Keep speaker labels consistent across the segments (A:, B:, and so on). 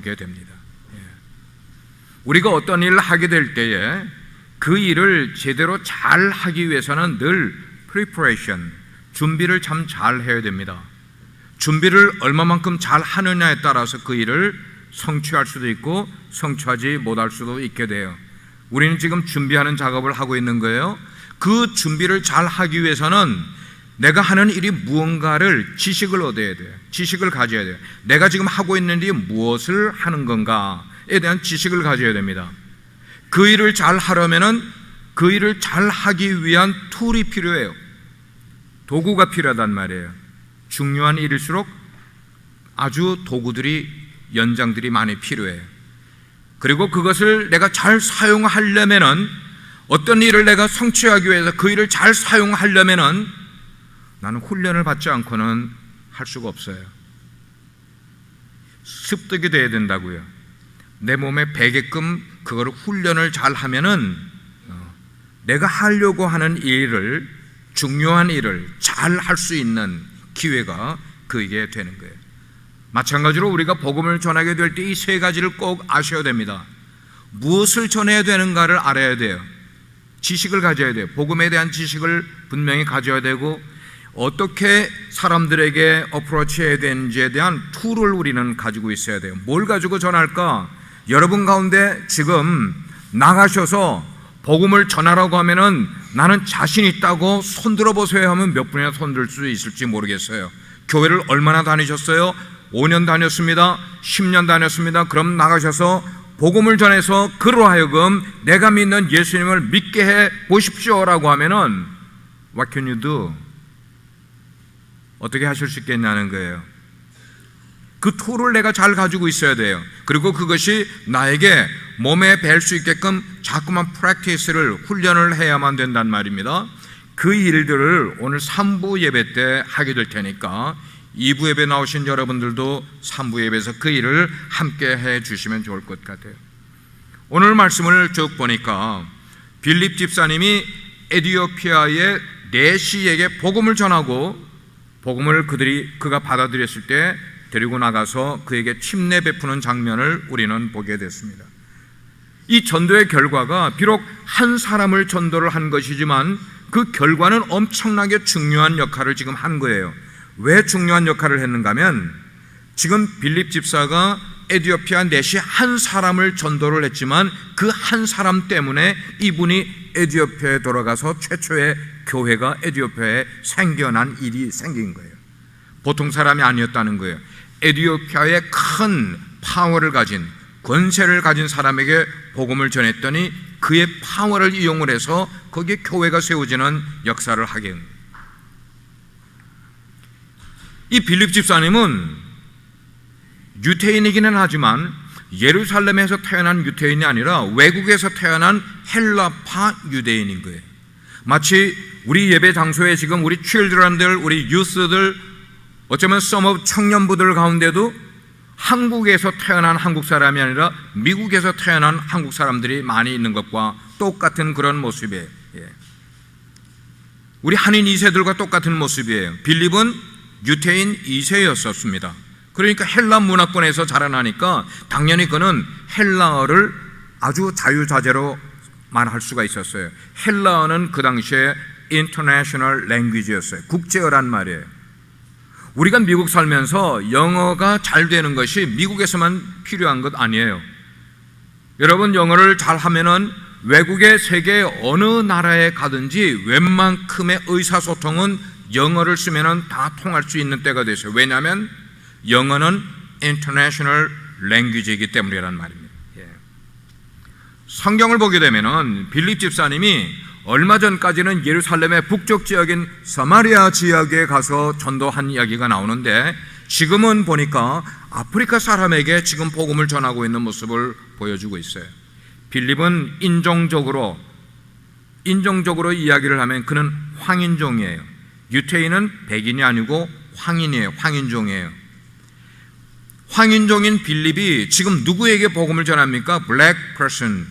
A: 보게 됩니다. 우리가 어떤 일을 하게 될 때에 그 일을 제대로 잘 하기 위해서는 늘 preparation, 준비를 참 잘 해야 됩니다. 준비를 얼마만큼 잘 하느냐에 따라서 그 일을 성취할 수도 있고 성취하지 못할 수도 있게 돼요. 우리는 지금 준비하는 작업을 하고 있는 거예요. 그 준비를 잘 하기 위해서는 내가 하는 일이 무언가를 지식을 얻어야 돼요. 지식을 가져야 돼요. 내가 지금 하고 있는 일이 무엇을 하는 건가에 대한 지식을 가져야 됩니다. 그 일을 잘 하려면은 그 일을 잘 하기 위한 툴이 필요해요. 도구가 필요하단 말이에요. 중요한 일일수록 아주 도구들이, 연장들이 많이 필요해요. 그리고 그것을 내가 잘 사용하려면은, 어떤 일을 내가 성취하기 위해서 그 일을 잘 사용하려면은 나는 훈련을 받지 않고는 할 수가 없어요. 습득이 돼야 된다고요. 내 몸에 배게끔 그거를 훈련을 잘 하면은 내가 하려고 하는 일을, 중요한 일을 잘 할 수 있는 기회가 그게 되는 거예요. 마찬가지로 우리가 복음을 전하게 될 때 이 세 가지를 꼭 아셔야 됩니다. 무엇을 전해야 되는가를 알아야 돼요. 지식을 가져야 돼요. 복음에 대한 지식을 분명히 가져야 되고, 어떻게 사람들에게 어프로치해야 되는지에 대한 툴을 우리는 가지고 있어야 돼요. 뭘 가지고 전할까? 여러분 가운데 지금 나가셔서 복음을 전하라고 하면은 나는 자신 있다고 손들어 보세요 하면 몇 분이나 손들 수 있을지 모르겠어요. 교회를 얼마나 다니셨어요? 5년 다녔습니다. 10년 다녔습니다. 그럼 나가셔서 복음을 전해서 그로 하여금 내가 믿는 예수님을 믿게 해 보십시오라고 하면은 What can you do? 어떻게 하실 수 있겠냐는 거예요. 그 툴을 내가 잘 가지고 있어야 돼요. 그리고 그것이 나에게 몸에 뵐 수 있게끔 자꾸만 프랙티스를, 훈련을 해야만 된단 말입니다. 그 일들을 오늘 3부 예배 때 하게 될 테니까 2부 예배 나오신 여러분들도 3부 예배에서 그 일을 함께 해 주시면 좋을 것 같아요. 오늘 말씀을 쭉 보니까 빌립 집사님이 에티오피아의 내시에게 복음을 전하고, 복음을 그가 받아들였을 때 데리고 나가서 그에게 침례 베푸는 장면을 우리는 보게 됐습니다. 이 전도의 결과가 비록 한 사람을 전도를 한 것이지만 그 결과는 엄청나게 중요한 역할을 지금 한 거예요. 왜 중요한 역할을 했는가 하면, 지금 빌립 집사가 에티오피아 내시 한 사람을 전도를 했지만 그 한 사람 때문에 이분이 에티오피아에 돌아가서 최초의 교회가 에티오피아에 생겨난 일이 생긴 거예요. 보통 사람이 아니었다는 거예요. 에티오피아의 큰 파워를 가진, 권세를 가진 사람에게 복음을 전했더니 그의 파워를 이용을 해서 거기에 교회가 세워지는 역사를 하게 됩니다. 이 빌립 집사님은 유태인이기는 하지만 예루살렘에서 태어난 유태인이 아니라 외국에서 태어난 헬라파 유대인인 거예요. 마치 우리 예배 장소에 지금 우리 칠드런들, 우리 유스들, 어쩌면 썸업 청년부들 가운데도 한국에서 태어난 한국 사람이 아니라 미국에서 태어난 한국 사람들이 많이 있는 것과 똑같은 그런 모습이에요. 우리 한인 2세들과 똑같은 모습이에요. 빌립은 유태인 2세였었습니다. 그러니까 헬라 문화권에서 자라나니까 당연히 그는 헬라어를 아주 자유자재로 말할 수가 있었어요. 헬라어는 그 당시에 인터내셔널 랭귀지였어요. 국제어란 말이에요. 우리가 미국 살면서 영어가 잘 되는 것이 미국에서만 필요한 것 아니에요. 여러분, 영어를 잘 하면은 외국의 세계 어느 나라에 가든지 웬만큼의 의사소통은 영어를 쓰면은 다 통할 수 있는 때가 됐어요. 왜냐하면 영어는 인터내셔널 랭귀지이기 때문이란 말입니다. 성경을 보게 되면은 빌립 집사님이 얼마 전까지는 예루살렘의 북쪽 지역인 사마리아 지역에 가서 전도한 이야기가 나오는데, 지금은 보니까 아프리카 사람에게 지금 복음을 전하고 있는 모습을 보여주고 있어요. 빌립은 인종적으로 이야기를 하면 그는 황인종이에요. 유태인은 백인이 아니고 황인이에요. 황인종이에요. 황인종인 빌립이 지금 누구에게 복음을 전합니까? 블랙 퍼슨,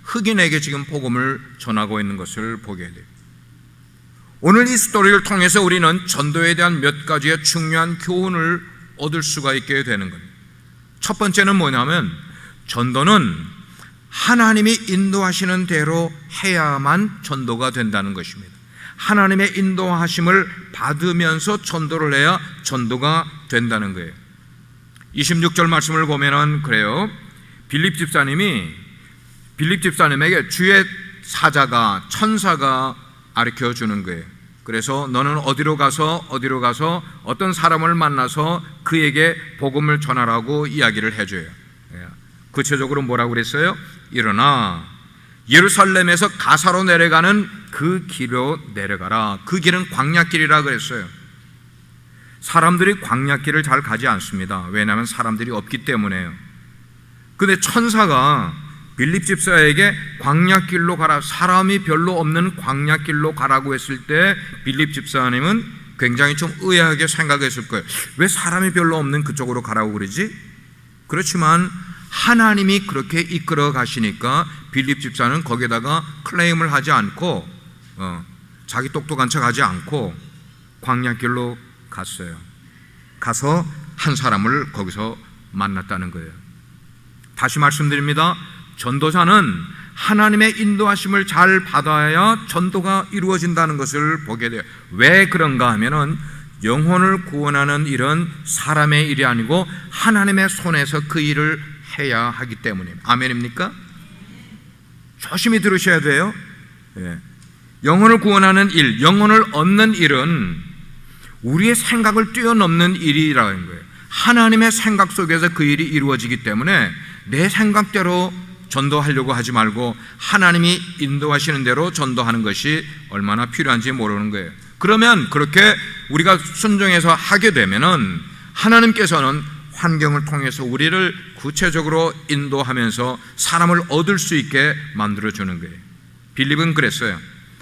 A: 흑인에게 지금 복음을 전하고 있는 것을 보게 돼요. 오늘 이 스토리를 통해서 우리는 전도에 대한 몇 가지의 중요한 교훈을 얻을 수가 있게 되는 겁니다. 첫 번째는 뭐냐면 전도는 하나님이 인도하시는 대로 해야만 전도가 된다는 것입니다. 하나님의 인도하심을 받으면서 전도를 해야 전도가 된다는 거예요. 26절 말씀을 보면은 그래요. 빌립 집사님에게 주의 사자가, 천사가 가르쳐 주는 거예요. 그래서 너는 어디로 가서 어떤 사람을 만나서 그에게 복음을 전하라고 이야기를 해줘요. 구체적으로 뭐라고 그랬어요? 일어나 예루살렘에서 가사로 내려가는 그 길로 내려가라. 그 길은 광야길이라 그랬어요. 사람들이 광야길을 잘 가지 않습니다. 왜냐하면 사람들이 없기 때문에요. 근데 천사가 빌립 집사에게 광야길로 가라, 사람이 별로 없는 광야길로 가라고 했을 때 빌립 집사님은 굉장히 좀 의아하게 생각했을 거예요. 왜 사람이 별로 없는 그쪽으로 가라고 그러지? 그렇지만 하나님이 그렇게 이끌어 가시니까 빌립 집사는 거기에다가 클레임을 하지 않고 자기 똑똑한 척 하지 않고 광야길로 갔어요. 가서 한 사람을 거기서 만났다는 거예요. 다시 말씀드립니다. 전도자는 하나님의 인도하심을 잘 받아야 전도가 이루어진다는 것을 보게 돼요. 왜 그런가 하면은 영혼을 구원하는 일은 사람의 일이 아니고 하나님의 손에서 그 일을 해야 하기 때문입니다. 아멘입니까? 조심히 들으셔야 돼요. 영혼을 구원하는 일, 영혼을 얻는 일은 우리의 생각을 뛰어넘는 일이라는 거예요. 하나님의 생각 속에서 그 일이 이루어지기 때문에 내 생각대로 전도하려고 하지 말고 하나님이 인도하시는 대로 전도하는 것이 얼마나 필요한지 모르는 거예요. 그러면 그렇게 우리가 순종해서 하게 되면은 하나님께서는 환경을 통해서 우리를 구체적으로 인도하면서 사람을 얻을 수 있게 만들어주는 거예요. 빌립은 그랬어요.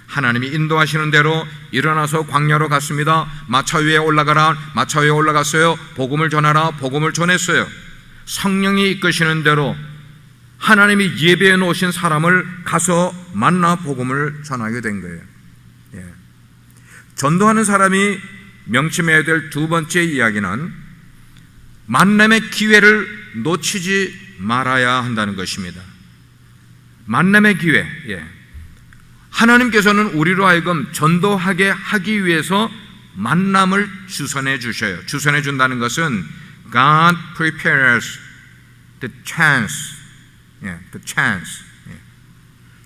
A: 하나님이 인도하시는 대로 일어나서 광야로 갔습니다. 마차 위에 올라가라. 마차 위에 올라갔어요. 복음을 전하라. 복음을 전했어요. 성령이 이끄시는 대로 하나님이 예배해 놓으신 사람을 가서 만나 복음을 전하게 된 거예요. 전도하는 사람이 명심해야 될 두 번째 이야기는 만남의 기회를 놓치지 말아야 한다는 것입니다. 만남의 기회. 하나님께서는 우리로 하여금 전도하게 하기 위해서 만남을 주선해 주셔요. 주선해 준다는 것은 God prepares the chance. the chance.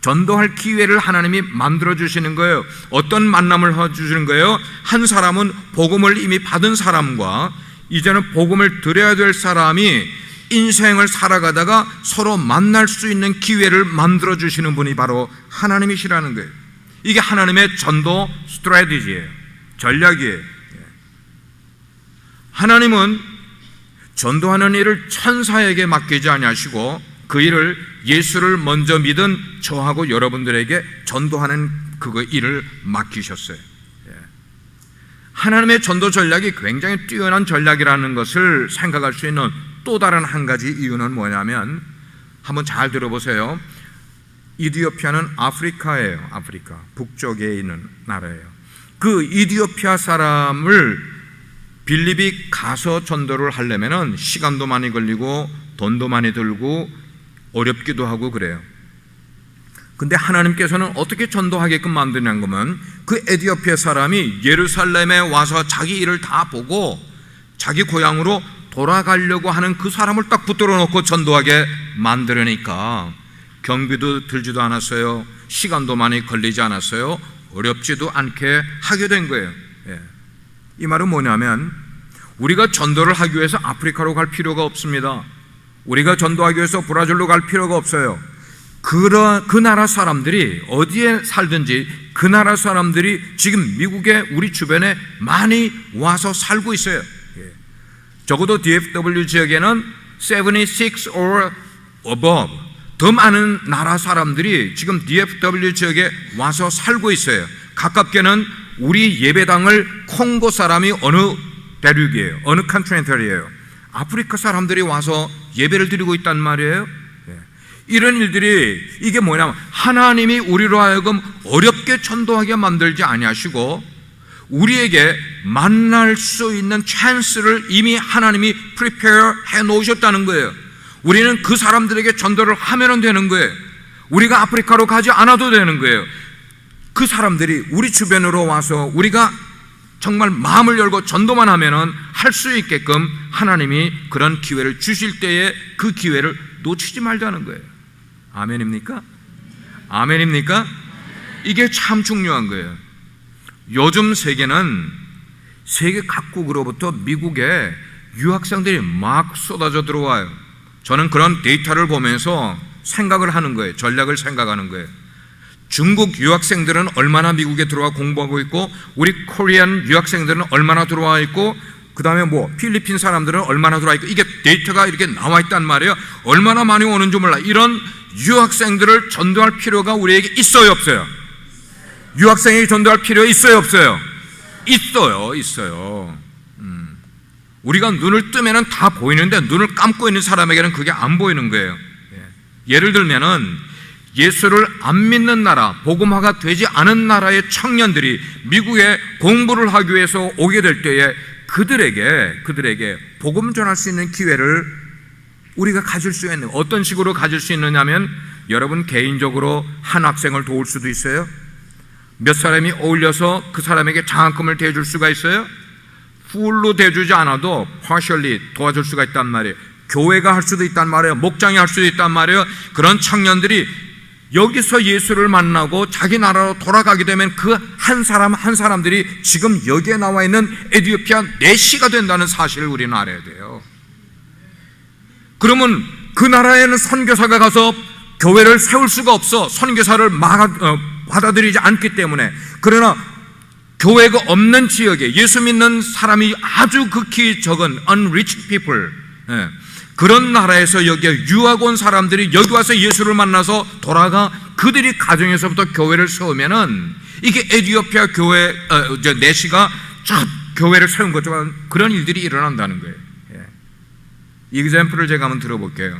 A: 전도할 기회를 하나님이 만들어 주시는 거예요. 어떤 만남을 주시는 거예요? 한 사람은 복음을 이미 받은 사람과 이제는 복음을 드려야 될 사람이 인생을 살아가다가 서로 만날 수 있는 기회를 만들어 주시는 분이 바로 하나님이시라는 거예요. 이게 하나님의 전도 스트래티지예요. 전략이에요. 하나님은 전도하는 일을 천사에게 맡기지 아니하시고 그 일을 예수를 먼저 믿은 저하고 여러분들에게 전도하는 그 일을 맡기셨어요. 하나님의 전도 전략이 굉장히 뛰어난 전략이라는 것을 생각할 수 있는 또 다른 한 가지 이유는 뭐냐면 한번 잘 들어보세요. 이디오피아는 아프리카예요. 아프리카 북쪽에 있는 나라예요. 그 이디오피아 사람을 빌립이 가서 전도를 하려면 시간도 많이 걸리고 돈도 많이 들고 어렵기도 하고 그래요. 근데 하나님께서는 어떻게 전도하게끔 만드냐는 거면 그 에티오피아 사람이 예루살렘에 와서 자기 일을 다 보고 자기 고향으로 돌아가려고 하는 그 사람을 딱 붙들어 놓고 전도하게 만들으니까 경비도 들지도 않았어요. 시간도 많이 걸리지 않았어요. 어렵지도 않게 하게 된 거예요. 이 말은 뭐냐면 우리가 전도를 하기 위해서 아프리카로 갈 필요가 없습니다. 우리가 전도하기 위해서 브라질로 갈 필요가 없어요. 그 나라 사람들이 어디에 살든지 그 나라 사람들이 지금 미국에 우리 주변에 많이 와서 살고 있어요. 적어도 DFW 지역에는 76 or above 더 많은 나라 사람들이 지금 DFW 지역에 와서 살고 있어요. 가깝게는 우리 예배당을 콩고 사람이 어느 대륙이에요. 어느 컨트리예요. 아프리카 사람들이 와서 예배를 드리고 있단 말이에요. 이런 일들이 이게 뭐냐면 하나님이 우리로 하여금 어렵게 전도하게 만들지 아니하시고 우리에게 만날 수 있는 찬스를 이미 하나님이 프리페어 해 놓으셨다는 거예요. 우리는 그 사람들에게 전도를 하면 되는 거예요. 우리가 아프리카로 가지 않아도 되는 거예요. 그 사람들이 우리 주변으로 와서 우리가 정말 마음을 열고 전도만 하면은 할 수 있게끔 하나님이 그런 기회를 주실 때에 그 기회를 놓치지 말자는 거예요. 아멘입니까? 아멘입니까? 이게 참 중요한 거예요. 요즘 세계는 세계 각국으로부터 미국에 유학생들이 막 쏟아져 들어와요. 저는 그런 데이터를 보면서 생각을 하는 거예요. 전략을 생각하는 거예요. 중국 유학생들은 얼마나 미국에 들어와 공부하고 있고, 우리 코리안 유학생들은 얼마나 들어와 있고, 그 다음에 필리핀 사람들은 얼마나 들어와 있고, 이게 데이터가 이렇게 나와 있단 말이에요. 얼마나 많이 오는지 몰라. 이런 유학생들을 전도할 필요가 우리에게 있어요, 없어요? 유학생에게 전도할 필요 있어요, 없어요? 있어요. 우리가 눈을 뜨면은 다 보이는데 눈을 감고 있는 사람에게는 그게 안 보이는 거예요. 예를 들면은 예수를 안 믿는 나라, 복음화가 되지 않은 나라의 청년들이 미국에 공부를 하기 위해서 오게 될 때에 그들에게 복음 전할 수 있는 기회를 우리가 가질 수 있는, 어떤 식으로 가질 수 있느냐면, 여러분 개인적으로 한 학생을 도울 수도 있어요. 몇 사람이 어울려서 그 사람에게 장학금을 대줄 수가 있어요. 풀로 대주지 않아도 partially 도와줄 수가 있단 말이에요. 교회가 할 수도 있단 말이에요. 목장이 할 수도 있단 말이에요. 그런 청년들이 여기서 예수를 만나고 자기 나라로 돌아가게 되면 그 한 사람들이 지금 여기에 나와 있는 에티오피아 내시가 된다는 사실을 우리는 알아야 돼요. 그러면 그 나라에는 선교사가 가서 교회를 세울 수가 없어. 선교사를 받아들이지 않기 때문에. 그러나 교회가 없는 지역에 예수 믿는 사람이 아주 극히 적은 unreached people, 그런 나라에서 여기에 유학 온 사람들이 여기 와서 예수를 만나서 돌아가 그들이 가정에서부터 교회를 세우면은 이게 에티오피아 교회 내시가 쫙 교회를 세운 것처럼 그런 일들이 일어난다는 거예요. 이 example을 제가 한번 들어볼게요.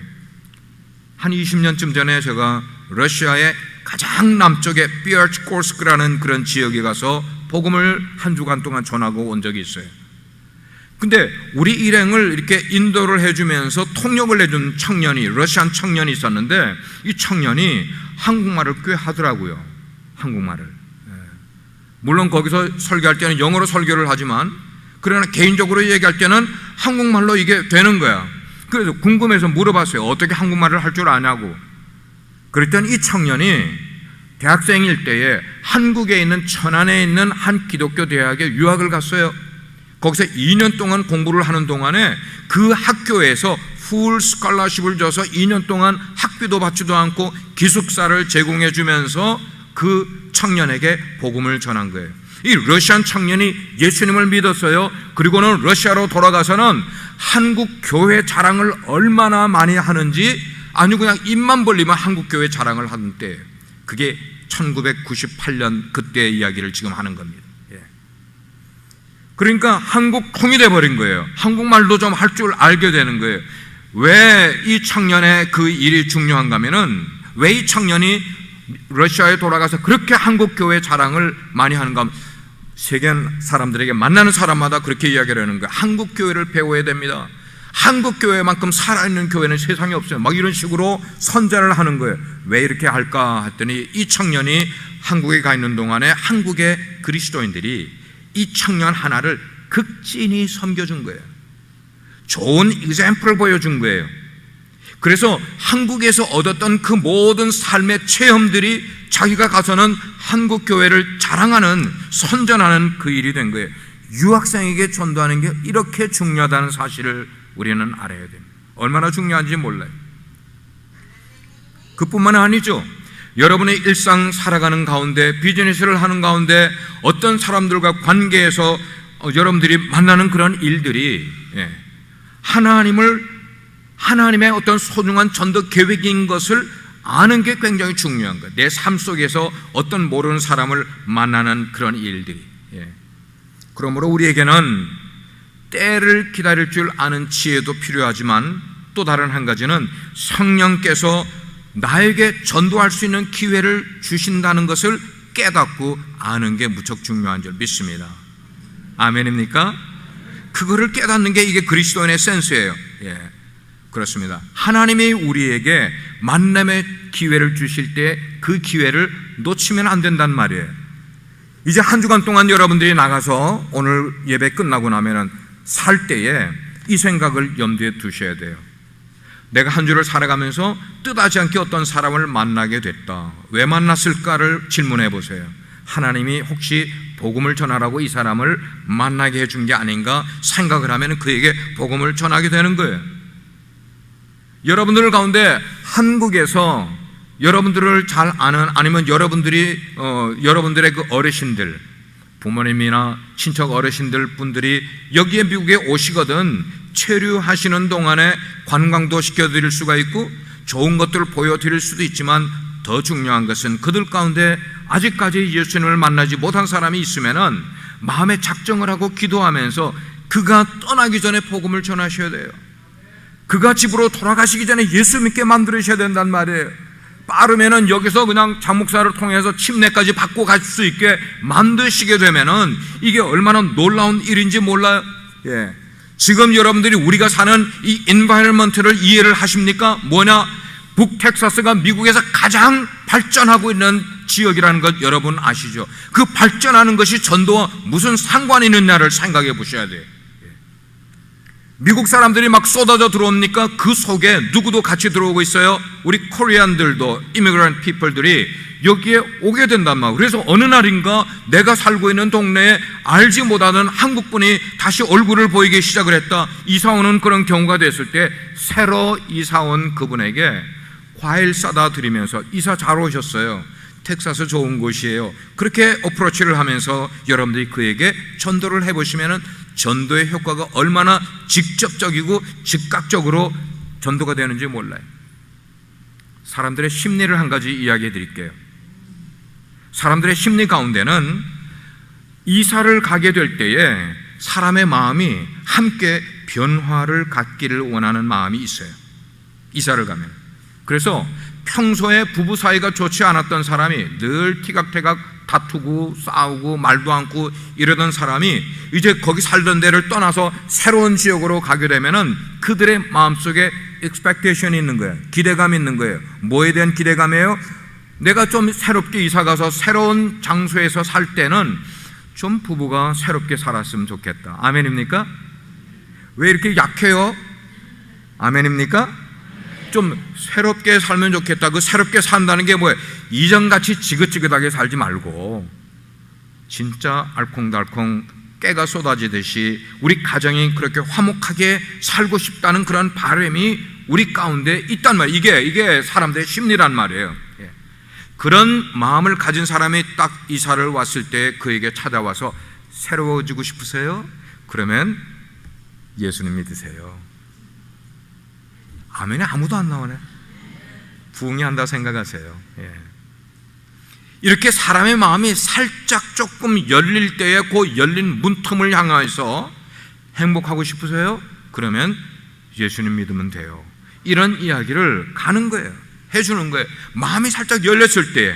A: 한 20년쯤 전에 제가 러시아의 가장 남쪽에 비아츠코르스크라는 그런 지역에 가서 복음을 한 주간 동안 전하고 온 적이 있어요. 근데 우리 일행을 이렇게 인도를 해주면서 통역을 해준 청년이, 러시안 청년이 있었는데, 이 청년이 한국말을 꽤 하더라고요. 한국말을. 물론 거기서 설교할 때는 영어로 설교를 하지만, 그러나 개인적으로 얘기할 때는 한국말로 이게 되는 거야. 그래서 궁금해서 물어봤어요. 어떻게 한국말을 할 줄 아냐고. 그랬더니 이 청년이 대학생일 때에 한국에 있는 천안에 있는 한 기독교 대학에 유학을 갔어요. 거기서 2년 동안 공부를 하는 동안에 그 학교에서 풀 스칼라십을 줘서 2년 동안 학비도 받지도 않고 기숙사를 제공해 주면서 그 청년에게 복음을 전한 거예요. 이 러시안 청년이 예수님을 믿었어요. 그리고는 러시아로 돌아가서는 한국 교회 자랑을 얼마나 많이 하는지, 아니 그냥 입만 벌리면 한국 교회 자랑을 하는 때예요. 그게 1998년 그때의 이야기를 지금 하는 겁니다. 그러니까 한국통이 돼버린 거예요. 한국말도 좀 할 줄 알게 되는 거예요. 왜 이 청년의 그 일이 중요한가 하면은, 왜 이 청년이 러시아에 돌아가서 그렇게 한국 교회 자랑을 많이 하는가 하면, 세계 사람들에게 만나는 사람마다 그렇게 이야기를 하는 거예요. 한국 교회를 배워야 됩니다. 한국 교회만큼 살아있는 교회는 세상에 없어요. 막 이런 식으로 선전을 하는 거예요. 왜 이렇게 할까 했더니, 이 청년이 한국에 가 있는 동안에 한국의 그리스도인들이 이 청년 하나를 극진히 섬겨준 거예요. 좋은 example을 보여준 거예요. 그래서 한국에서 얻었던 그 모든 삶의 체험들이 자기가 가서는 한국 교회를 자랑하는, 선전하는 그 일이 된 거예요. 유학생에게 전도하는 게 이렇게 중요하다는 사실을 우리는 알아야 됩니다. 얼마나 중요한지 몰라요. 그뿐만 아니죠. 여러분의 일상 살아가는 가운데, 비즈니스를 하는 가운데, 어떤 사람들과 관계에서 여러분들이 만나는 그런 일들이 하나님의 어떤 소중한 전도 계획인 것을 아는 게 굉장히 중요한 거예요. 내 삶 속에서 어떤 모르는 사람을 만나는 그런 일들이. 그러므로 우리에게는 때를 기다릴 줄 아는 지혜도 필요하지만, 또 다른 한 가지는 성령께서 나에게 전도할 수 있는 기회를 주신다는 것을 깨닫고 아는 게 무척 중요한 줄 믿습니다. 아멘입니까? 그거를 깨닫는 게 이게 그리스도인의 센스예요. 그렇습니다. 하나님이 우리에게 만남의 기회를 주실 때 그 기회를 놓치면 안 된단 말이에요. 이제 한 주간 동안 여러분들이 나가서 오늘 예배 끝나고 나면은 살 때에 이 생각을 염두에 두셔야 돼요. 내가 한 주를 살아가면서 뜻하지 않게 어떤 사람을 만나게 됐다. 왜 만났을까를 질문해 보세요. 하나님이 혹시 복음을 전하라고 이 사람을 만나게 해준 게 아닌가 생각을 하면 그에게 복음을 전하게 되는 거예요. 여러분들 가운데 한국에서 여러분들을 잘 아는, 아니면 여러분들의 그 어르신들, 부모님이나 친척 어르신들 분들이 여기에 미국에 오시거든 체류하시는 동안에 관광도 시켜드릴 수가 있고 좋은 것들을 보여드릴 수도 있지만, 더 중요한 것은 그들 가운데 아직까지 예수님을 만나지 못한 사람이 있으면은 마음에 작정을 하고 기도하면서 그가 떠나기 전에 복음을 전하셔야 돼요. 그가 집으로 돌아가시기 전에 예수 믿게 만들으셔야 된단 말이에요. 빠르면은 여기서 그냥 장목사를 통해서 침례까지 받고 갈 수 있게 만드시게 되면은 이게 얼마나 놀라운 일인지 몰라요. 지금 여러분들이 우리가 사는 이 인바이러먼트를 이해를 하십니까? 뭐냐? 북텍사스가 미국에서 가장 발전하고 있는 지역이라는 것 여러분 아시죠? 그 발전하는 것이 전도와 무슨 상관이 있느냐를 생각해 보셔야 돼요. 미국 사람들이 막 쏟아져 들어옵니까? 그 속에 누구도 같이 들어오고 있어요. 우리 코리안들도, 이미그런트 피플들이 여기에 오게 된단 말이에요. 그래서 어느 날인가 내가 살고 있는 동네에 알지 못하는 한국분이 다시 얼굴을 보이기 시작을 했다. 이사 오는 그런 경우가 됐을 때 새로 이사 온 그분에게 과일 싸다 드리면서 이사 잘 오셨어요. 텍사스 좋은 곳이에요. 그렇게 어프로치를 하면서 여러분들이 그에게 전도를 해보시면 전도의 효과가 얼마나 직접적이고 즉각적으로 전도가 되는지 몰라요. 사람들의 심리를 한 가지 이야기해 드릴게요. 사람들의 심리 가운데는 이사를 가게 될 때에 사람의 마음이 함께 변화를 갖기를 원하는 마음이 있어요. 이사를 가면. 그래서 평소에 부부 사이가 좋지 않았던 사람이 늘 티각태각 다투고 싸우고 말도 않고 이러던 사람이 이제 거기 살던 데를 떠나서 새로운 지역으로 가게 되면은 그들의 마음속에 expectation이 있는 거예요. 기대감이 있는 거예요. 뭐에 대한 기대감이에요? 내가 좀 새롭게 이사가서 새로운 장소에서 살 때는 좀 부부가 새롭게 살았으면 좋겠다. 아멘입니까? 왜 이렇게 약해요? 아멘입니까? 좀 새롭게 살면 좋겠다. 그 새롭게 산다는 게 뭐예요? 이전같이 지긋지긋하게 살지 말고 진짜 알콩달콩 깨가 쏟아지듯이 우리 가정이 그렇게 화목하게 살고 싶다는 그런 바람이 우리 가운데 있단 말이에요. 이게 사람들의 심리란 말이에요. 그런 마음을 가진 사람이 딱 이사를 왔을 때 그에게 찾아와서 새로워지고 싶으세요? 그러면 예수님 믿으세요. 아멘이 아무도 안 나오네. 부흥이 한다 생각하세요. 이렇게 사람의 마음이 살짝 조금 열릴 때에 그 열린 문틈을 향해서 행복하고 싶으세요? 그러면 예수님 믿으면 돼요. 이런 이야기를 가는 거예요. 해주는 거예요. 마음이 살짝 열렸을 때.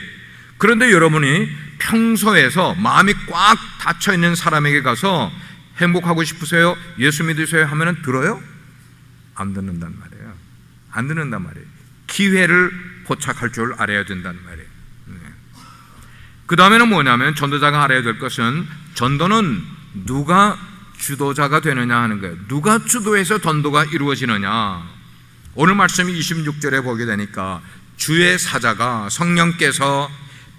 A: 그런데 여러분이 평소에서 마음이 꽉 닫혀있는 사람에게 가서 행복하고 싶으세요? 예수 믿으세요? 하면 들어요? 안 듣는단 말이에요. 안 듣는단 말이에요. 기회를 포착할 줄 알아야 된다는 말이에요. 그 다음에는 뭐냐면 전도자가 알아야 될 것은 전도는 누가 주도자가 되느냐 하는 거예요. 누가 주도해서 전도가 이루어지느냐. 오늘 말씀 26절에 보게 되니까 주의 사자가 성령께서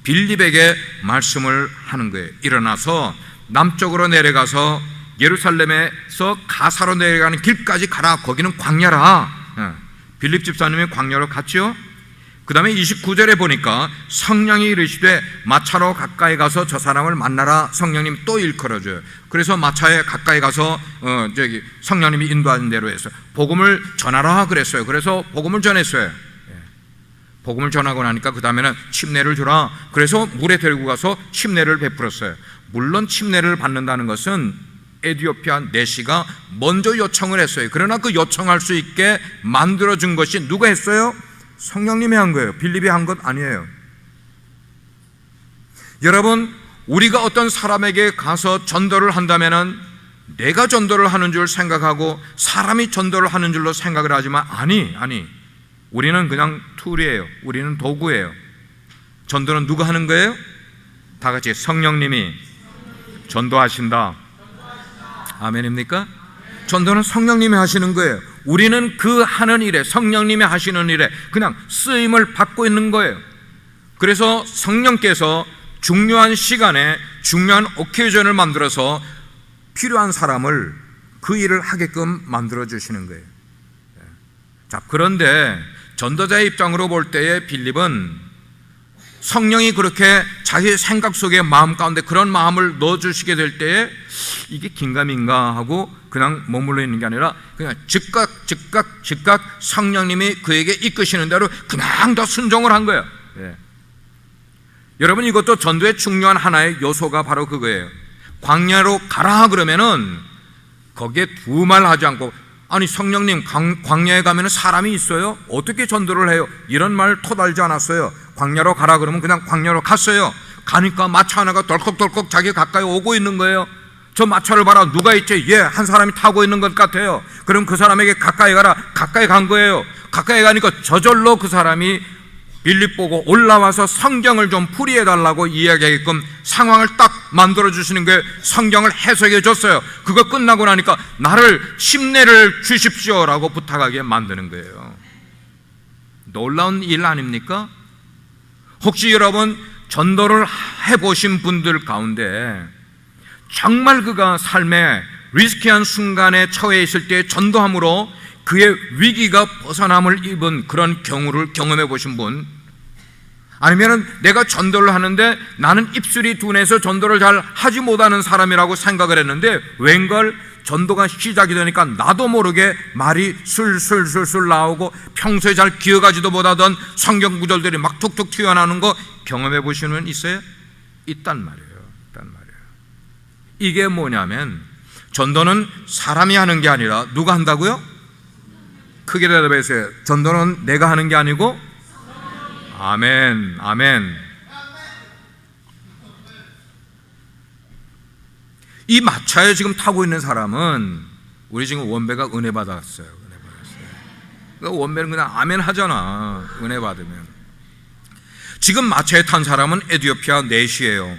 A: 빌립에게 말씀을 하는 거예요. 일어나서 남쪽으로 내려가서 예루살렘에서 가사로 내려가는 길까지 가라. 거기는 광야라. 빌립 집사님이 광야로 갔죠. 그 다음에 29절에 보니까 성령이 이르시되 마차로 가까이 가서 저 사람을 만나라. 성령님이 또 일컬어줘요. 그래서 마차에 가까이 가서 성령님이 인도하는 대로 해서 복음을 전하라 그랬어요. 그래서 복음을 전했어요. 복음을 전하고 나니까 그 다음에는 침례를 주라. 그래서 물에 데리고 가서 침례를 베풀었어요. 물론 침례를 받는다는 것은 에티오피아 내시가 먼저 요청을 했어요. 그러나 그 요청할 수 있게 만들어준 것이 누가 했어요? 성령님이 한 거예요. 빌립이 한 것 아니에요. 여러분, 우리가 어떤 사람에게 가서 전도를 한다면은 내가 전도를 하는 줄 생각하고 사람이 전도를 하는 줄로 생각을 하지만 아니, 우리는 그냥 툴이에요. 우리는 도구예요. 전도는 누가 하는 거예요? 다 같이 성령님이 전도하신다. 아멘입니까? 전도는 성령님이 하시는 거예요. 우리는 그 하는 일에, 성령님이 하시는 일에 그냥 쓰임을 받고 있는 거예요. 그래서 성령께서 중요한 시간에 중요한 오케이전을 만들어서 필요한 사람을 그 일을 하게끔 만들어 주시는 거예요. 자, 그런데 전도자의 입장으로 볼 때에 빌립은 성령이 그렇게 자기 생각 속에 마음 가운데 그런 마음을 넣어주시게 될 때에 이게 긴가민가 하고 그냥 머물러 있는 게 아니라 그냥 즉각 성령님이 그에게 이끄시는 대로 그냥 더 순종을 한 거예요. 여러분, 이것도 전도의 중요한 하나의 요소가 바로 그거예요. 광야로 가라 그러면은 거기에 두말하지 않고, 아니 성령님 광야에 가면은 사람이 있어요? 어떻게 전도를 해요? 이런 말 토달지 않았어요. 광야로 가라 그러면 그냥 광야로 갔어요. 가니까 마차 하나가 덜컥덜컥 자기 가까이 오고 있는 거예요. 저 마차를 봐라, 누가 있지? 한 사람이 타고 있는 것 같아요. 그럼 그 사람에게 가까이 가라. 가까이 간 거예요. 가까이 가니까 저절로 그 사람이 빌립 보고 올라와서 성경을 좀 풀이해 달라고 이야기하게끔 상황을 딱 만들어 주시는 게 성경을 해석해 줬어요. 그거 끝나고 나니까 나를 심례를 주십시오라고 부탁하게 만드는 거예요. 놀라운 일 아닙니까? 혹시 여러분 전도를 해보신 분들 가운데 정말 그가 삶의 리스키한 순간에 처해 있을 때 전도함으로 그의 위기가 벗어남을 입은 그런 경우를 경험해 보신 분, 아니면 내가 전도를 하는데 나는 입술이 둔해서 전도를 잘 하지 못하는 사람이라고 생각을 했는데 웬걸 전도가 시작이 되니까 나도 모르게 말이 술술술술 나오고 평소에 잘 기억하지도 못하던 성경 구절들이 막 툭툭 튀어나오는 거 경험해 보시는 분 있어요? 있단 말이에요. 이게 뭐냐면 전도는 사람이 하는 게 아니라 누가 한다고요? 크게 대답해주세요. 전도는 내가 하는 게 아니고, 아멘. 이 마차에 지금 타고 있는 사람은 우리 지금 원배가 은혜 받았어요. 그러니까 원배는 그냥 아멘 하잖아. 은혜 받으면. 지금 마차에 탄 사람은 에티오피아 내시예요.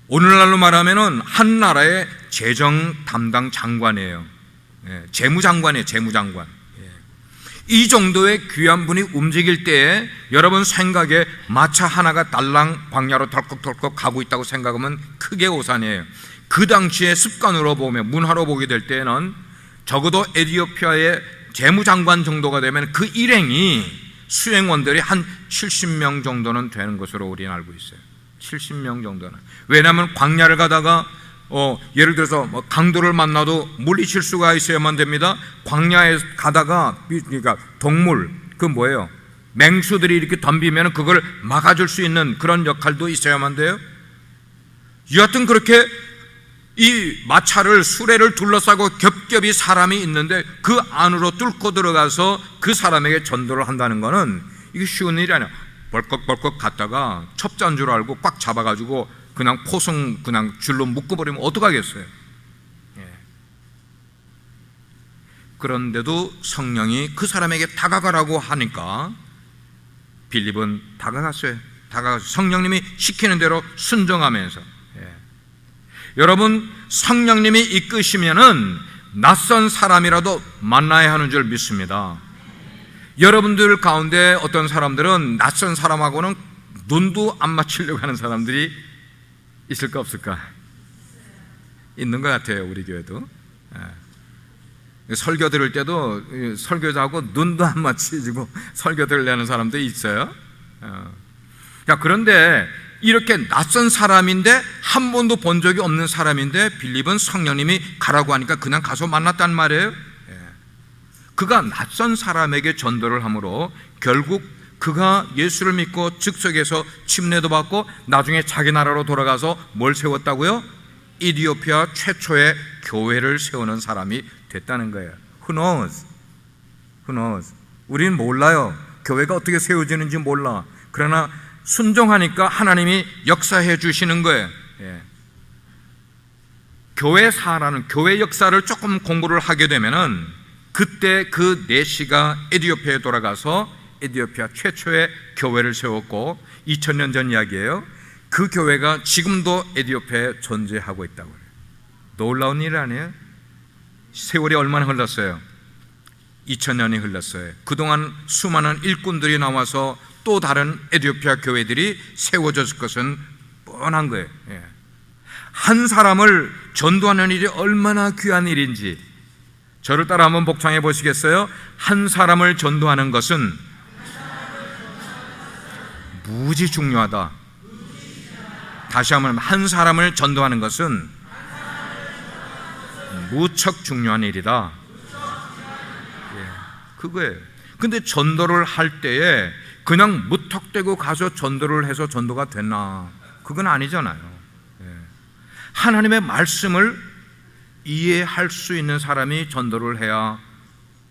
A: 오늘날로 말하면은 한 나라의 재정 담당 장관이에요. 재무장관이에요. 재무장관. 이 정도의 귀한 분이 움직일 때에 여러분 생각에 마차 하나가 달랑 광야로 덜컥덜컥 가고 있다고 생각하면 크게 오산이에요. 그 당시에 습관으로 보면, 문화로 보게 될 때는 적어도 에티오피아의 재무장관 정도가 되면 그 일행이 수행원들이 한 70명 정도는 되는 것으로 우리는 알고 있어요. 70명 정도는. 왜냐하면 광야를 가다가 예를 들어서 강도를 만나도 물리칠 수가 있어야만 됩니다. 광야에 가다가 그러니까 동물, 그 뭐예요? 맹수들이 이렇게 덤비면 그걸 막아줄 수 있는 그런 역할도 있어야만 돼요. 여하튼 그렇게 이 마차를, 수레를 둘러싸고 겹겹이 사람이 있는데 그 안으로 뚫고 들어가서 그 사람에게 전도를 한다는 거는 이게 쉬운 일이 아니야. 벌컥벌컥 갔다가 첩자인 줄 알고 꽉 잡아가지고 그냥 포승 그냥 줄로 묶어버리면 어떡하겠어요? 그런데도 성령이 그 사람에게 다가가라고 하니까 빌립은 다가갔어요. 성령님이 시키는 대로 순종하면서. 여러분, 성령님이 이끄시면은 낯선 사람이라도 만나야 하는 줄 믿습니다. 여러분들 가운데 어떤 사람들은 낯선 사람하고는 눈도 안 맞추려고 하는 사람들이 있을까 없을까? 있는 것 같아요. 우리 교회도. 설교 들을 때도 설교자하고 눈도 안 맞추고 설교 들으려는 사람도 있어요. 그런데 이렇게 낯선 사람인데 한 번도 본 적이 없는 사람인데 빌립은 성령님이 가라고 하니까 그냥 가서 만났단 말이에요. 그가 낯선 사람에게 전도를 함으로 결국 그가 예수를 믿고 즉석에서 침례도 받고 나중에 자기 나라로 돌아가서 뭘 세웠다고요? 이디오피아 최초의 교회를 세우는 사람이 됐다는 거예요. Who knows? 우리는 몰라요. 교회가 어떻게 세워지는지 몰라. 그러나 순종하니까 하나님이 역사해 주시는 거예요. 교회사라는 교회 역사를 조금 공부를 하게 되면은 그때 그 내시가 에티오피아에 돌아가서 에티오피아 최초의 교회를 세웠고 2000년 전 이야기예요. 그 교회가 지금도 에티오피아에 존재하고 있다고 해요. 놀라운 일 아니에요? 세월이 얼마나 흘렀어요? 2000년이 흘렀어요. 그동안 수많은 일꾼들이 나와서 또 다른 에티오피아 교회들이 세워졌을 것은 뻔한 거예요. 한 사람을 전도하는 일이 얼마나 귀한 일인지 저를 따라 한번 복창해 보시겠어요? 한 사람을 전도하는 것은 무지 중요하다. 다시 한번, 한 사람을 전도하는 것은 무척 중요한 일이다. 그거예요. 근데 전도를 할 때에 그냥 무턱대고 가서 전도를 해서 전도가 됐나? 그건 아니잖아요. 하나님의 말씀을 이해할 수 있는 사람이 전도를 해야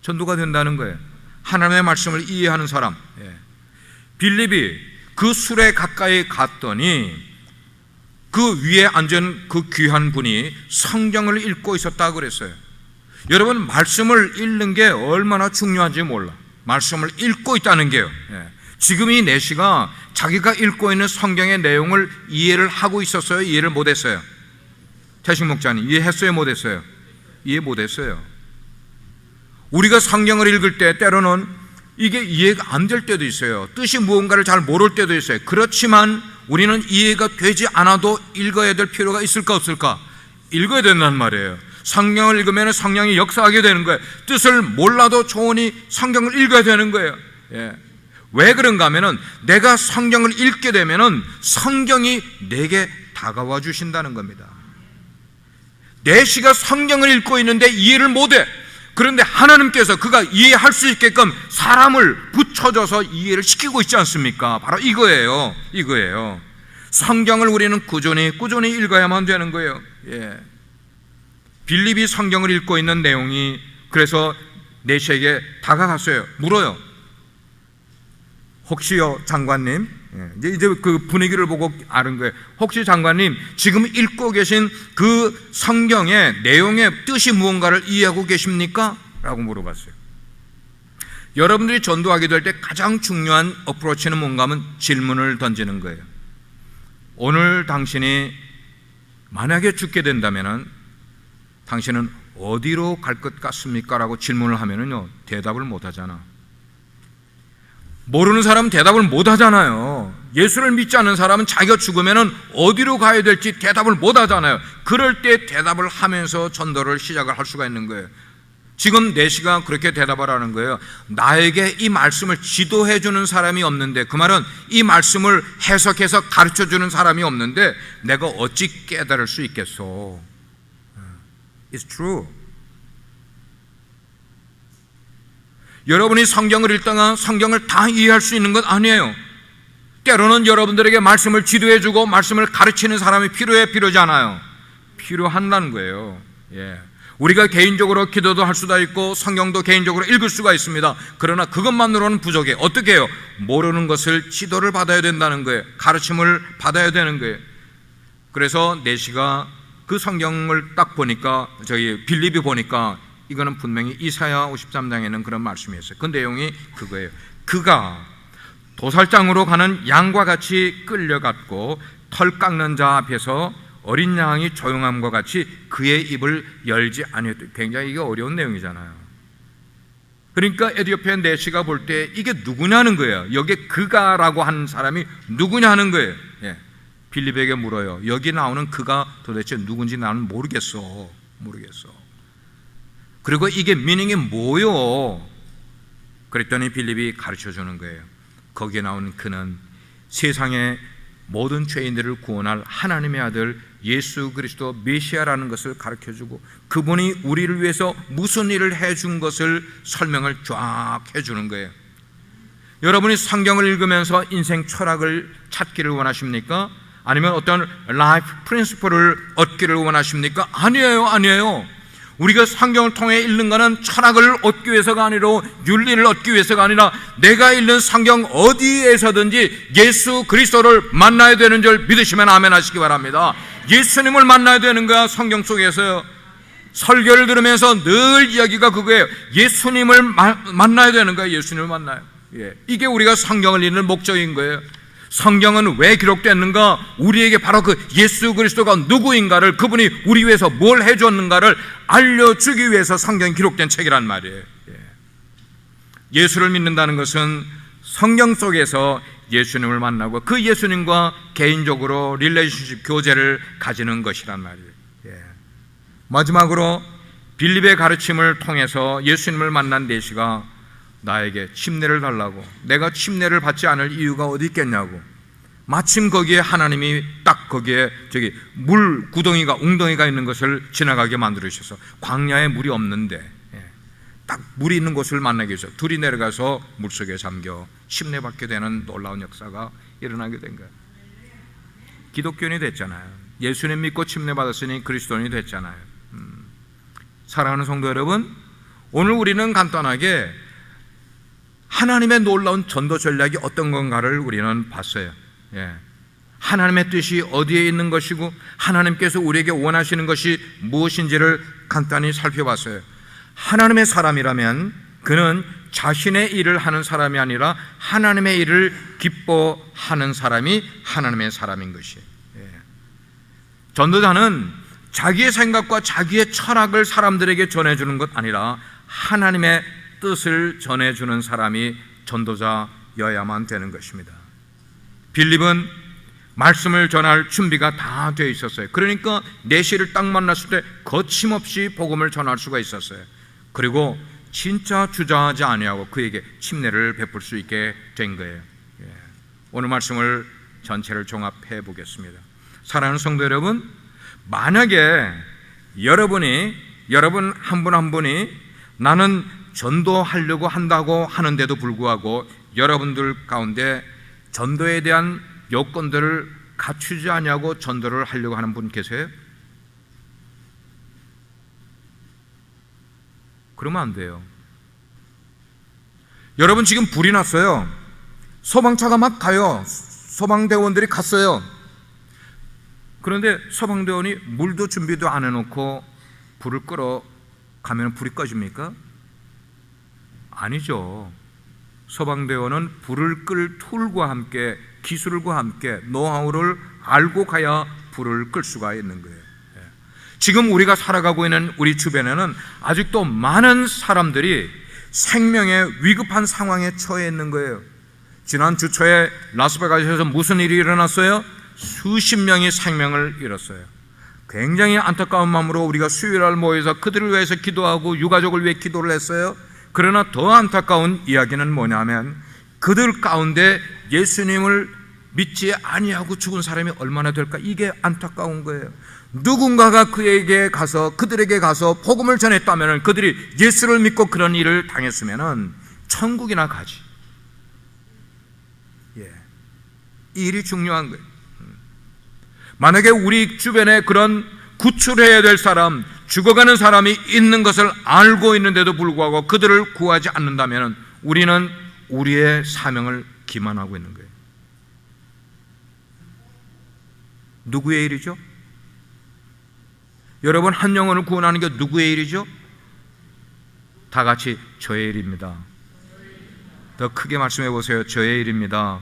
A: 전도가 된다는 거예요. 하나님의 말씀을 이해하는 사람. 빌립이 그 술에 가까이 갔더니 그 위에 앉은 그 귀한 분이 성경을 읽고 있었다고 그랬어요. 여러분, 말씀을 읽는 게 얼마나 중요한지 몰라. 말씀을 읽고 있다는 게요. 지금 이 내시가 자기가 읽고 있는 성경의 내용을 이해를 하고 있었어요? 이해를 못했어요? 태식 목자님, 이해했어요? 못했어요? 이해 못했어요. 우리가 성경을 읽을 때 때로는 이게 이해가 안 될 때도 있어요. 뜻이 무언가를 잘 모를 때도 있어요. 그렇지만 우리는 이해가 되지 않아도 읽어야 될 필요가 있을까 없을까? 읽어야 된단 말이에요. 성경을 읽으면 성령이 역사하게 되는 거예요. 뜻을 몰라도 좋으니 성경을 읽어야 되는 거예요. 왜 그런가 하면은 내가 성경을 읽게 되면은 성경이 내게 다가와 주신다는 겁니다. 내시가 성경을 읽고 있는데 이해를 못해. 그런데 하나님께서 그가 이해할 수 있게끔 사람을 붙여줘서 이해를 시키고 있지 않습니까? 바로 이거예요. 성경을 우리는 꾸준히 읽어야만 되는 거예요. 빌립이 성경을 읽고 있는 내용이, 그래서 내시에게 다가갔어요. 물어요. 혹시요, 장관님, 이제 그 분위기를 보고 아는 거예요. 혹시 장관님, 지금 읽고 계신 그 성경의 내용의 뜻이 무언가를 이해하고 계십니까? 라고 물어봤어요. 여러분들이 전도하게 될 때 가장 중요한 어프로치는 뭔가 하면 질문을 던지는 거예요. 오늘 당신이 만약에 죽게 된다면 당신은 어디로 갈 것 같습니까? 라고 질문을 하면은요, 대답을 못 하잖아. 모르는 사람은 대답을 못 하잖아요. 예수를 믿지 않는 사람은 자기가 죽으면 어디로 가야 될지 대답을 못 하잖아요. 그럴 때 대답을 하면서 전도를 시작을 할 수가 있는 거예요. 지금 내시가 그렇게 대답을 하는 거예요. 나에게 이 말씀을 지도해 주는 사람이 없는데, 그 말은 이 말씀을 해석해서 가르쳐 주는 사람이 없는데 내가 어찌 깨달을 수 있겠소? It's true. 여러분이 성경을 읽다가 성경을 다 이해할 수 있는 건 아니에요. 때로는 여러분들에게 말씀을 지도해주고 말씀을 가르치는 사람이 필요하지 않아요? 필요한다는 거예요. 우리가 개인적으로 기도도 할 수도 있고 성경도 개인적으로 읽을 수가 있습니다. 그러나 그것만으로는 부족해요. 어떻게 해요? 모르는 것을 지도를 받아야 된다는 거예요. 가르침을 받아야 되는 거예요. 그래서 내시가 그 성경을 딱 보니까, 저희 빌립이 보니까 이거는 분명히 이사야 53장에는 그런 말씀이었어요. 그 내용이 그거예요. 그가 도살장으로 가는 양과 같이 끌려갔고 털 깎는 자 앞에서 어린 양이 조용함과 같이 그의 입을 열지 아니했다. 굉장히 이게 어려운 내용이잖아요. 그러니까 에티오피아 내시가 볼 때 이게 누구냐는 거예요. 여기에 그가라고 하는 사람이 누구냐는 거예요. 빌립에게 물어요. 여기 나오는 그가 도대체 누군지 나는 모르겠어. 그리고 이게 미닝이 뭐요? 그랬더니 빌립이 가르쳐 주는 거예요. 거기에 나오는 그는 세상의 모든 죄인들을 구원할 하나님의 아들 예수 그리스도 메시아라는 것을 가르쳐주고, 그분이 우리를 위해서 무슨 일을 해준 것을 설명을 쫙 해주는 거예요. 여러분이 성경을 읽으면서 인생 철학을 찾기를 원하십니까? 아니면 어떤 라이프 프린시플을 얻기를 원하십니까? 아니에요. 우리가 성경을 통해 읽는 것은 철학을 얻기 위해서가 아니라 윤리를 얻기 위해서가 아니라 내가 읽는 성경 어디에서든지 예수 그리스도를 만나야 되는 줄 믿으시면 아멘 하시기 바랍니다. 예수님을 만나야 되는 거야. 성경 속에서요. 설교를 들으면서 늘 이야기가 그거예요. 예수님을 만나야 되는 거예요. 예수님을 만나요. 이게 우리가 성경을 읽는 목적인 거예요. 성경은 왜 기록됐는가? 우리에게 바로 그 예수 그리스도가 누구인가를, 그분이 우리 위해서 뭘 해줬는가를 알려주기 위해서 성경이 기록된 책이란 말이에요. 예수를 믿는다는 것은 성경 속에서 예수님을 만나고 그 예수님과 개인적으로 릴레이션십 교제를 가지는 것이란 말이에요. 마지막으로 빌립의 가르침을 통해서 예수님을 만난 내시가 나에게 침례를 달라고, 내가 침례를 받지 않을 이유가 어디 있겠냐고, 마침 거기에 하나님이 딱 거기에 물 구덩이가, 웅덩이가 있는 것을 지나가게 만들으셔서 광야에 물이 없는데 딱 물이 있는 곳을 만나게 해서 둘이 내려가서 물속에 잠겨 침례받게 되는 놀라운 역사가 일어나게 된 거예요. 기독교인이 됐잖아요. 예수님 믿고 침례받았으니 그리스도인이 됐잖아요. 사랑하는 성도 여러분, 오늘 우리는 간단하게 하나님의 놀라운 전도 전략이 어떤 건가를 우리는 봤어요. 하나님의 뜻이 어디에 있는 것이고 하나님께서 우리에게 원하시는 것이 무엇인지를 간단히 살펴봤어요. 하나님의 사람이라면 그는 자신의 일을 하는 사람이 아니라 하나님의 일을 기뻐하는 사람이 하나님의 사람인 것이에요. 전도자는 자기의 생각과 자기의 철학을 사람들에게 전해주는 것 아니라 하나님의 뜻을 전해주는 사람이 전도자여야만 되는 것입니다. 빌립은 말씀을 전할 준비가 다 되어 있었어요. 그러니까 내시를 딱 만났을 때 거침없이 복음을 전할 수가 있었어요. 그리고 진짜 주저하지 아니하고 그에게 침례를 베풀 수 있게 된 거예요. 오늘 말씀을 전체를 종합해 보겠습니다. 사랑하는 성도 여러분, 만약에 여러분 한 분 한 분이 나는 전도하려고 한다고 하는데도 불구하고 여러분들 가운데 전도에 대한 요건들을 갖추지 않냐고 전도를 하려고 하는 분 계세요? 그러면 안 돼요. 여러분 지금 불이 났어요. 소방차가 막 가요. 소방대원들이 갔어요. 그런데 소방대원이 물도 준비도 안 해놓고 불을 끌어 가면 불이 꺼집니까? 아니죠. 소방대원은 불을 끌 툴과 함께, 기술과 함께 노하우를 알고 가야 불을 끌 수가 있는 거예요. 지금 우리가 살아가고 있는 우리 주변에는 아직도 많은 사람들이 생명의 위급한 상황에 처해 있는 거예요. 지난 주 초에 라스베가스에서 무슨 일이 일어났어요? 수십 명이 생명을 잃었어요. 굉장히 안타까운 마음으로 우리가 수요일날 모여서 그들을 위해서 기도하고 유가족을 위해 기도를 했어요. 그러나 더 안타까운 이야기는 뭐냐면 그들 가운데 예수님을 믿지 아니하고 죽은 사람이 얼마나 될까? 이게 안타까운 거예요. 누군가가 그들에게 가서 복음을 전했다면, 그들이 예수를 믿고 그런 일을 당했으면 천국이나 가지. 이 일이 중요한 거예요. 만약에 우리 주변에 그런 구출해야 될 사람, 죽어가는 사람이 있는 것을 알고 있는데도 불구하고 그들을 구하지 않는다면 우리는 우리의 사명을 기만하고 있는 거예요. 누구의 일이죠? 여러분, 한 영혼을 구원하는 게 누구의 일이죠? 다 같이 저의 일입니다. 더 크게 말씀해 보세요. 저의 일입니다.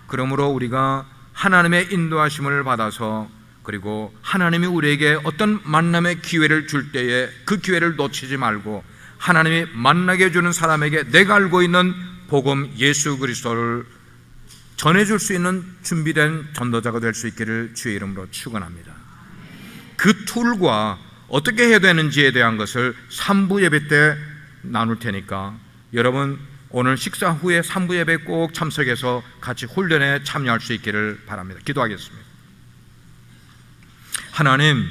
A: 그러므로 우리가 하나님의 인도하심을 받아서, 그리고 하나님이 우리에게 어떤 만남의 기회를 줄 때에 그 기회를 놓치지 말고 하나님이 만나게 해주는 사람에게 내가 알고 있는 복음 예수 그리스도를 전해줄 수 있는 준비된 전도자가 될 수 있기를 주의 이름으로 축원합니다. 그 툴과 어떻게 해야 되는지에 대한 것을 3부 예배 때 나눌 테니까 여러분 오늘 식사 후에 3부 예배 꼭 참석해서 같이 훈련에 참여할 수 있기를 바랍니다. 기도하겠습니다. 하나님,